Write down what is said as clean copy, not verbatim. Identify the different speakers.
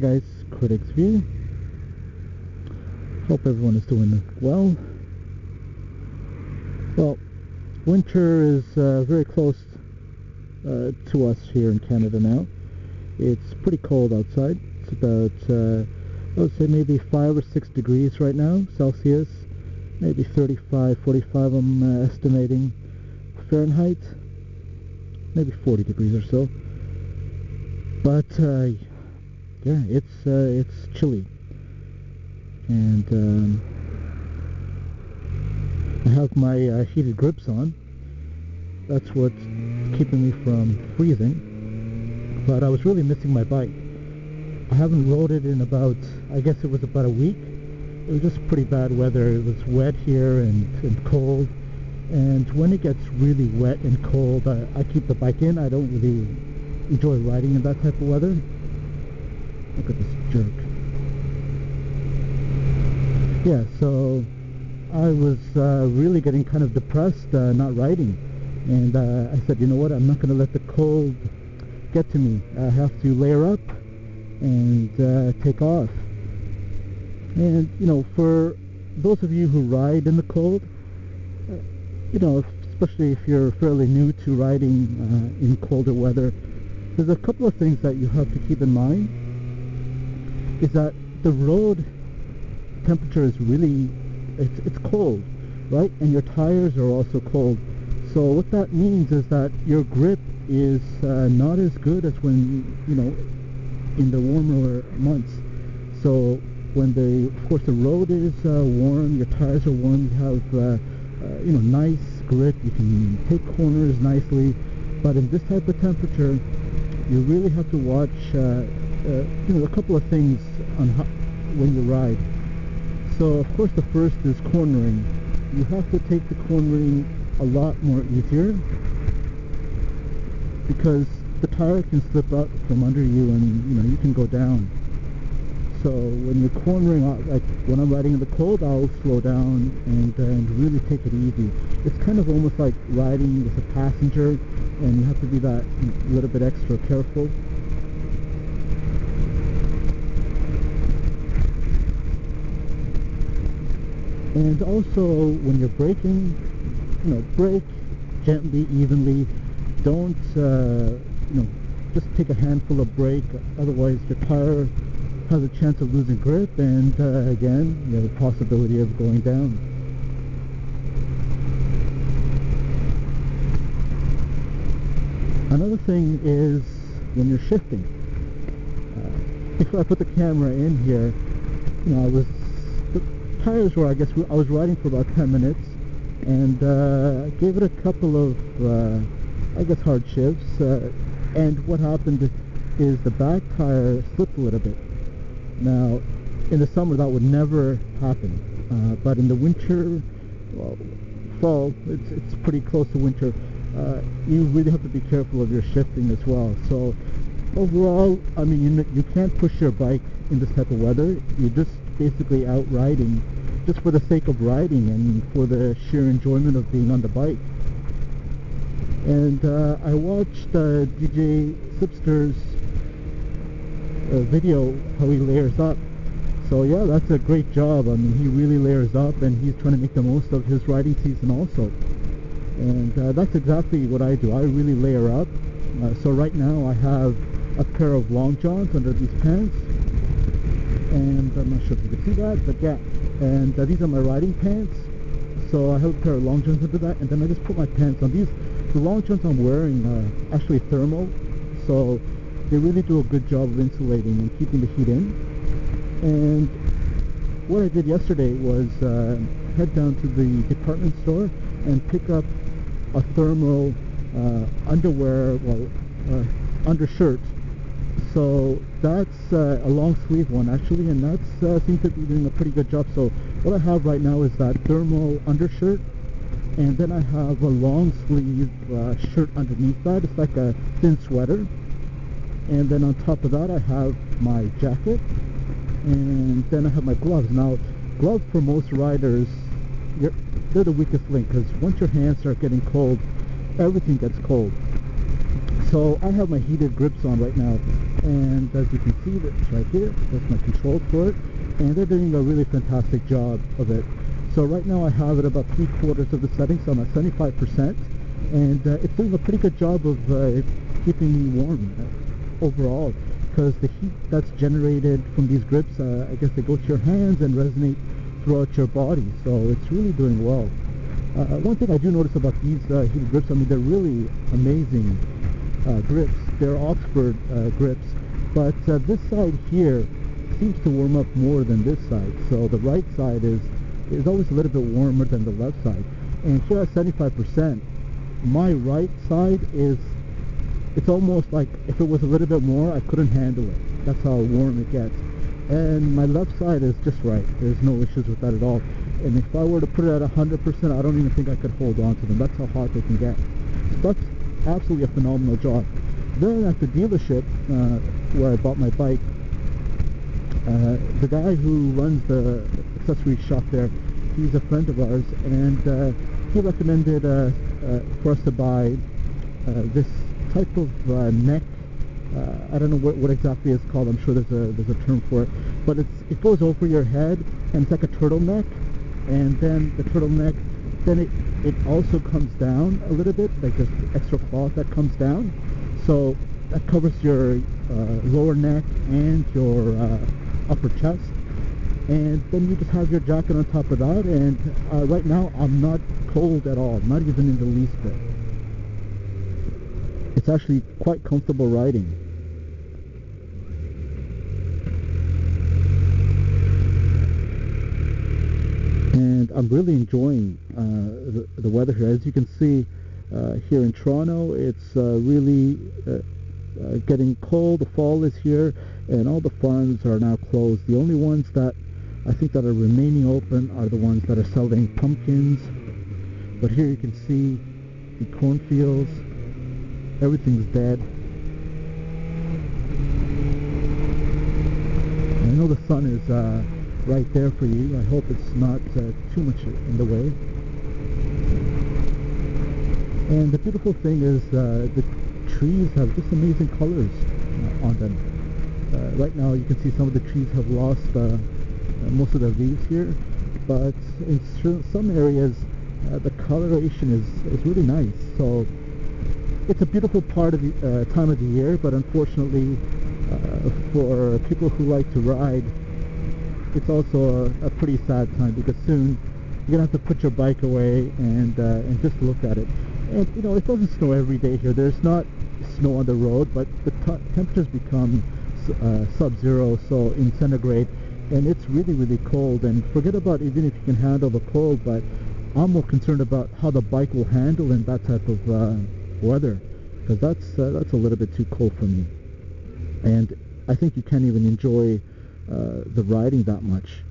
Speaker 1: guys, Critics View. Hope everyone is doing well. Well, winter is very close to us here in Canada now. It's pretty cold outside. It's about, I would say maybe 5 or 6 degrees right now, Celsius. Maybe 35, 45 I'm estimating. Fahrenheit, maybe 40 degrees or so. But yeah, it's chilly, and I have my heated grips on. That's what's keeping me from freezing. But I was really missing my bike. I haven't rode it in about, I guess it was about a week. It was just pretty bad weather. It was wet here and cold. And when it gets really wet and cold, I keep the bike in. I don't really enjoy riding in that type of weather. Look at this jerk. Yeah, so I was really getting kind of depressed not riding. And I said, you know what, I'm not going to let the cold get to me. I have to layer up and take off. And, you know, for those of you who ride in the cold, you know, especially if you're fairly new to riding in colder weather, there's a couple of things that you have to keep in mind. Is that the road temperature is really, it's cold, right? And your tires are also cold. So what that means is that your grip is not as good as when, you know, in the warmer months. So when of course the road is warm, your tires are warm, you have you know, nice grip, you can take corners nicely. But in this type of temperature, you really have to watch you know, a couple of things on when you ride. So of course the first is cornering. You have to take the cornering a lot more easier, because the tire can slip out from under you and, you know, you can go down. So when you're cornering, like when I'm riding in the cold, I'll slow down and really take it easy. It's kind of almost like riding with a passenger, and you have to be that little bit extra careful. And also when you're braking, you know, brake gently, evenly. Don't you know, just take a handful of brake, otherwise your tire has a chance of losing grip, and again, you have a possibility of going down. Another thing is when you're shifting. Before I put the camera in here, you know, the tires were, I guess, I was riding for about 10 minutes, and I gave it a couple of, I guess, hard shifts, and what happened is the back tire slipped a little bit. Now, in the summer that would never happen, but in the winter, well, fall, it's pretty close to winter, you really have to be careful of your shifting as well. So overall, I mean, you can't push your bike in this type of weather. You're just basically out riding just for the sake of riding and for the sheer enjoyment of being on the bike. And I watched DJ Sipster's video, how he layers up. So yeah, that's a great job. I mean, he really layers up, and he's trying to make the most of his riding season also. And that's exactly what I do. I really layer up. So right now I have a pair of long johns under these pants, and I'm not sure if you can see that, but yeah, and these are my riding pants. So I have a pair of long johns under that, and then I just put my pants on. The long johns I'm wearing are actually thermal, so they really do a good job of insulating and keeping the heat in. And what I did yesterday was head down to the department store and pick up a thermal underwear, well, undershirt. So that's a long sleeve one actually, and that seems to be doing a pretty good job. So what I have right now is that thermal undershirt, and then I have a long sleeve shirt underneath that. It's like a thin sweater. And then on top of that I have my jacket, and then I have my gloves. Now, gloves for most riders, they're the weakest link, because once your hands start getting cold, everything gets cold. So I have my heated grips on right now, and as you can see, that's right here, that's my controls for it, and they're doing a really fantastic job of it. So right now I have it about 3/4 of the setting, so I'm at 75%, and it's doing a pretty good job of keeping me warm overall, because the heat that's generated from these grips, I guess they go to your hands and resonate throughout your body, so it's really doing well. One thing I do notice about these heated grips, I mean, they're really amazing grips. They're Oxford grips, but this side here seems to warm up more than this side. So the right side is always a little bit warmer than the left side. And here at 75%, my right side it's almost like if it was a little bit more, I couldn't handle it. That's how warm it gets. And my left side is just right. There's no issues with that at all. And if I were to put it at 100%, I don't even think I could hold on to them. That's how hot they can get. That's absolutely a phenomenal job. Then at the dealership where I bought my bike, the guy who runs the accessory shop there, he's a friend of ours, and he recommended for us to buy this type of neck. I don't know what exactly it's called. I'm sure there's a term for it, but it goes over your head, and it's like a turtleneck. And then the turtleneck, then it also comes down a little bit, like this extra cloth that comes down, so that covers your lower neck and your upper chest, and then you just have your jacket on top of that, and right now I'm not cold at all, not even in the least bit. It's actually quite comfortable riding. And I'm really enjoying the weather here. As you can see, here in Toronto, it's really getting cold. The fall is here, and all the farms are now closed. The only ones that I think that are remaining open are the ones that are selling pumpkins. But here you can see the cornfields. Everything's dead. And I know the sun is right there for you. I hope it's not too much in the way. And the beautiful thing is the trees have just amazing colors on them. Right now you can see some of the trees have lost most of their leaves here, but in some areas the coloration is really nice. So it's a beautiful part of the time of the year, but unfortunately for people who like to ride, it's also a pretty sad time, because soon you're gonna have to put your bike away and just look at it. And you know, it doesn't snow every day here. There's not snow on the road, but the temperatures become sub-zero, so in centigrade, and it's really cold. And forget about even if you can handle the cold, but I'm more concerned about how the bike will handle in that type of weather, because that's a little bit too cold for me. And I think you can't even enjoy the riding that much.